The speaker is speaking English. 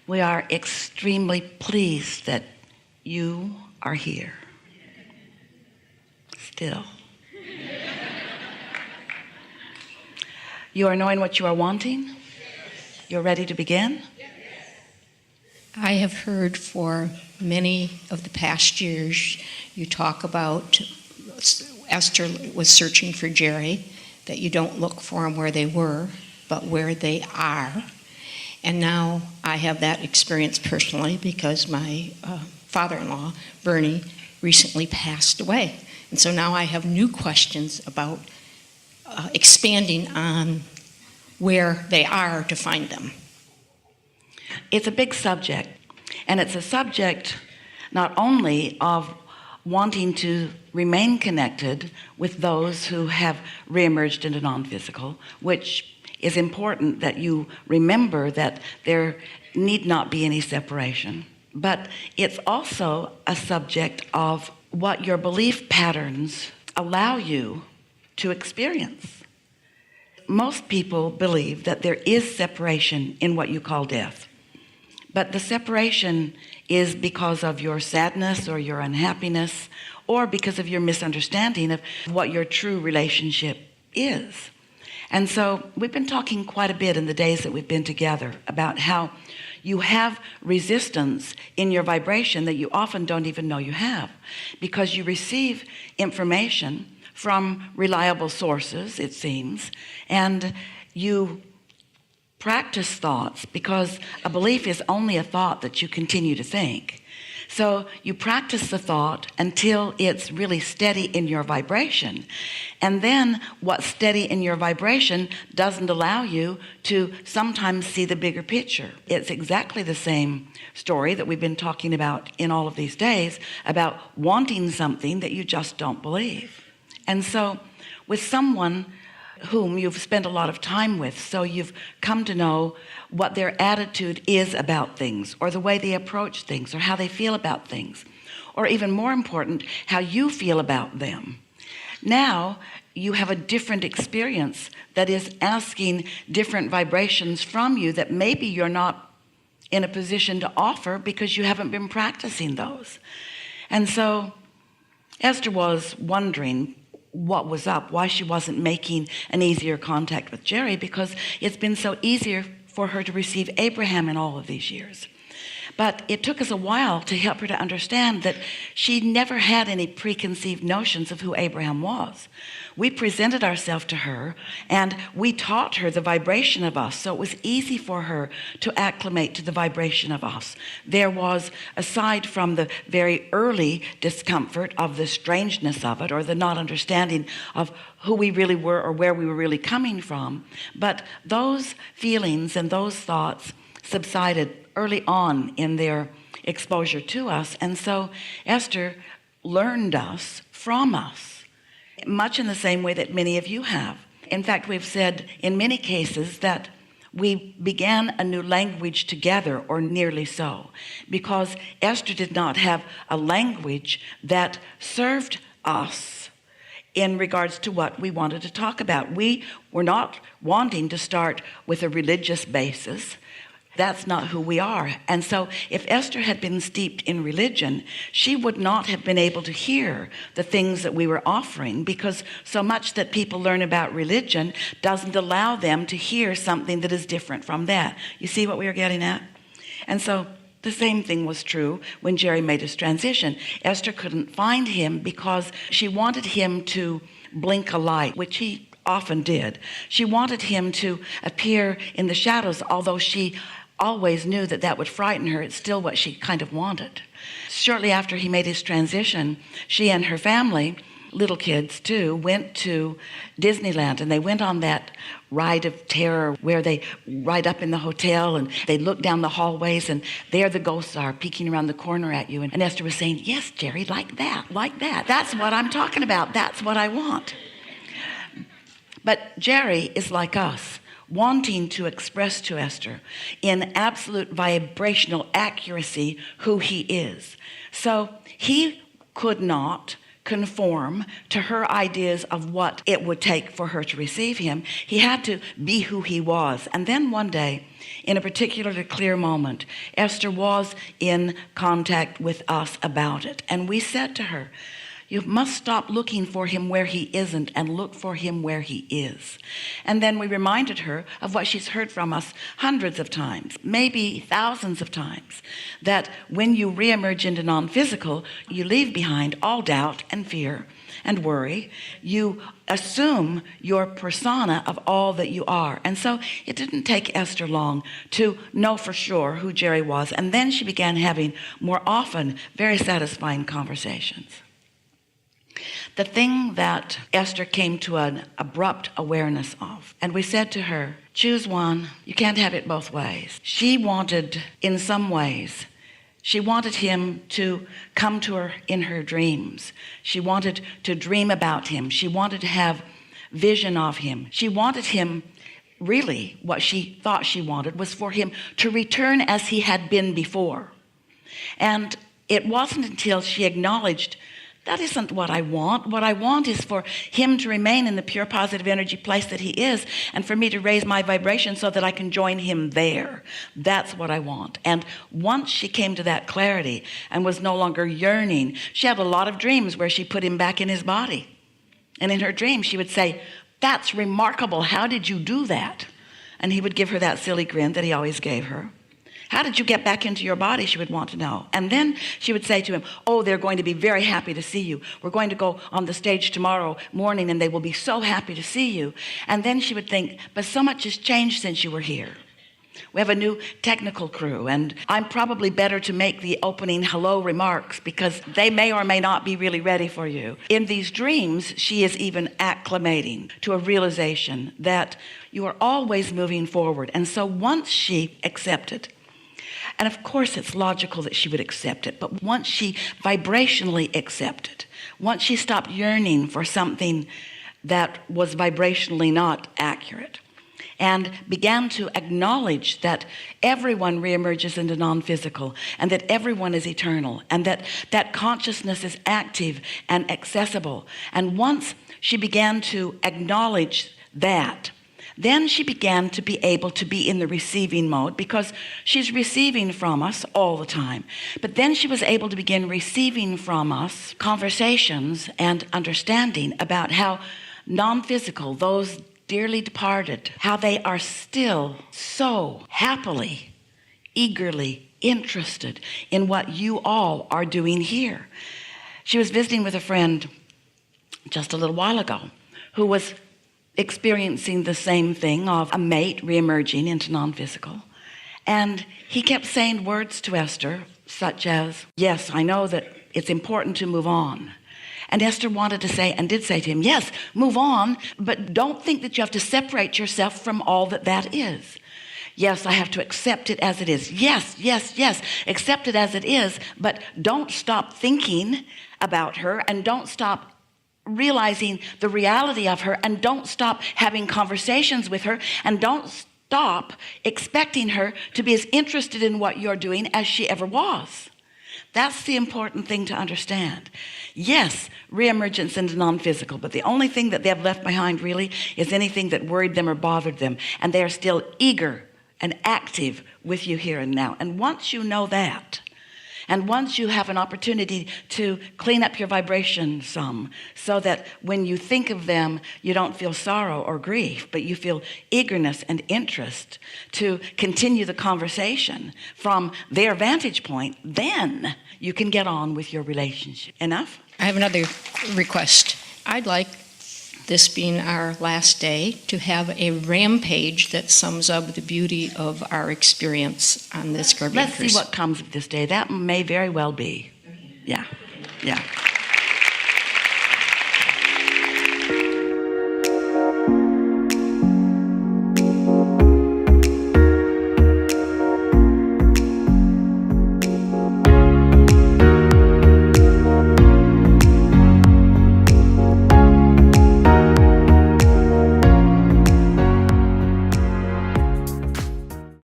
We are extremely pleased that you are here. Still. You are knowing what you are wanting? You're ready to begin? I have heard for many of the past years you talk about Esther was searching for Jerry, that you don't look for them where they were, but where they are. And now I have that experience personally because my father-in-law, Bernie, recently passed away. And so now I have new questions about expanding on where they are to find them. It's a big subject, and it's a subject not only of wanting to remain connected with those who have reemerged into non-physical, which is important that you remember that there need not be any separation, but it's also a subject of what your belief patterns allow you to experience. Most people believe that there is separation in what you call death, but the separation is because of your sadness or your unhappiness or because of your misunderstanding of what your true relationship is. And so we've been talking quite a bit in the days that we've been together about how you have resistance in your vibration that you often don't even know you have, because you receive information from reliable sources, it seems, and you practice thoughts, because a belief is only a thought that you continue to think. So you practice the thought until it's really steady in your vibration. And then what's steady in your vibration doesn't allow you to sometimes see the bigger picture. It's exactly the same story that we've been talking about in all of these days about wanting something that you just don't believe. And so with someone whom you've spent a lot of time with, so you've come to know what their attitude is about things, or the way they approach things, or how they feel about things, or even more important, how you feel about them. Now you have a different experience that is asking different vibrations from you that maybe you're not in a position to offer because you haven't been practicing those. And so Esther was wondering what was up, why she wasn't making an easier contact with Jerry, because it's been so easier for her to receive Abraham in all of these years. But it took us a while to help her to understand that she never had any preconceived notions of who Abraham was. We presented ourselves to her and we taught her the vibration of us, so it was easy for her to acclimate to the vibration of us. There was, aside from the very early discomfort of the strangeness of it, or the not understanding of who we really were or where we were really coming from, but those feelings and those thoughts subsided early on in their exposure to us. And so Esther learned us from us, much in the same way that many of you have. In fact, we've said in many cases that we began a new language together, or nearly so, because Esther did not have a language that served us in regards to what we wanted to talk about. We were not wanting to start with a religious basis. That's not who we are. And so if Esther had been steeped in religion, she would not have been able to hear the things that we were offering, because so much that people learn about religion doesn't allow them to hear something that is different from that. You see what we are getting at? And so the same thing was true when Jerry made his transition. Esther couldn't find him because she wanted him to blink a light, which he often did. She wanted him to appear in the shadows, although she always knew that that would frighten her. It's still what she kind of wanted. Shortly after he made his transition, she and her family, little kids too, went to Disneyland, and they went on that ride of terror where they ride up in the hotel and they look down the hallways and there the ghosts are peeking around the corner at you. And Esther was saying, yes, Jerry, like that. That's what I'm talking about. That's what I want. But Jerry is like us, wanting to express to Esther in absolute vibrational accuracy who he is. So he could not conform to her ideas of what it would take for her to receive him. He had to be who he was. And then one day, in a particularly clear moment, Esther was in contact with us about it. And we said to her, you must stop looking for him where he isn't and look for him where he is. And then we reminded her of what she's heard from us hundreds of times, maybe thousands of times, that when you reemerge into non-physical, you leave behind all doubt and fear and worry. You assume your persona of all that you are. And so it didn't take Esther long to know for sure who Jerry was. And then she began having more often very satisfying conversations. The thing that Esther came to an abrupt awareness of, and we said to her, choose one. You can't have it both ways. She wanted, in some ways, she wanted him to come to her in her dreams. She wanted to dream about him. She wanted to have vision of him. She wanted him, really, what she thought she wanted was for him to return as he had been before. And it wasn't until she acknowledged, that isn't what I want. What I want is for him to remain in the pure positive energy place that he is, and for me to raise my vibration so that I can join him there. That's what I want. And once she came to that clarity and was no longer yearning, she had a lot of dreams where she put him back in his body. And in her dreams, she would say, that's remarkable. How did you do that? And he would give her that silly grin that he always gave her. How did you get back into your body? She would want to know. And then she would say to him, oh, they're going to be very happy to see you. We're going to go on the stage tomorrow morning and they will be so happy to see you. And then she would think, but so much has changed since you were here. We have a new technical crew, and I'm probably better to make the opening hello remarks because they may or may not be really ready for you. In these dreams, she is even acclimating to a realization that you are always moving forward. And so once she accepted, and of course it's logical that she would accept it, but once she vibrationally accepted, once she stopped yearning for something that was vibrationally not accurate, and began to acknowledge that everyone reemerges into non-physical, and that everyone is eternal, and that consciousness is active and accessible. And once she began to acknowledge that, then she began to be able to be in the receiving mode, because she's receiving from us all the time. But then she was able to begin receiving from us conversations and understanding about how non-physical, those dearly departed, how they are still so happily, eagerly interested in what you all are doing here. She was visiting with a friend just a little while ago who was experiencing the same thing of a mate reemerging into non-physical. And he kept saying words to Esther such as, yes, I know that it's important to move on. And Esther wanted to say, and did say to him, yes, move on, but don't think that you have to separate yourself from all that that is. Yes, I have to accept it as it is. Yes, yes, yes, accept it as it is, but don't stop thinking about her, and don't stop realizing the reality of her, and don't stop having conversations with her, and don't stop expecting her to be as interested in what you're doing as she ever was. That's the important thing to understand. Yes, reemergence into non-physical, but the only thing that they have left behind really is anything that worried them or bothered them, and they are still eager and active with you here and now. And once you know that, and once you have an opportunity to clean up your vibration some, so that when you think of them, you don't feel sorrow or grief, but you feel eagerness and interest to continue the conversation from their vantage point, then you can get on with your relationship. Enough? I have another request. I'd like, this being our last day, to have a rampage that sums up the beauty of our experience on this Caribbean Let's see what comes of this day. That may very well be. Yeah.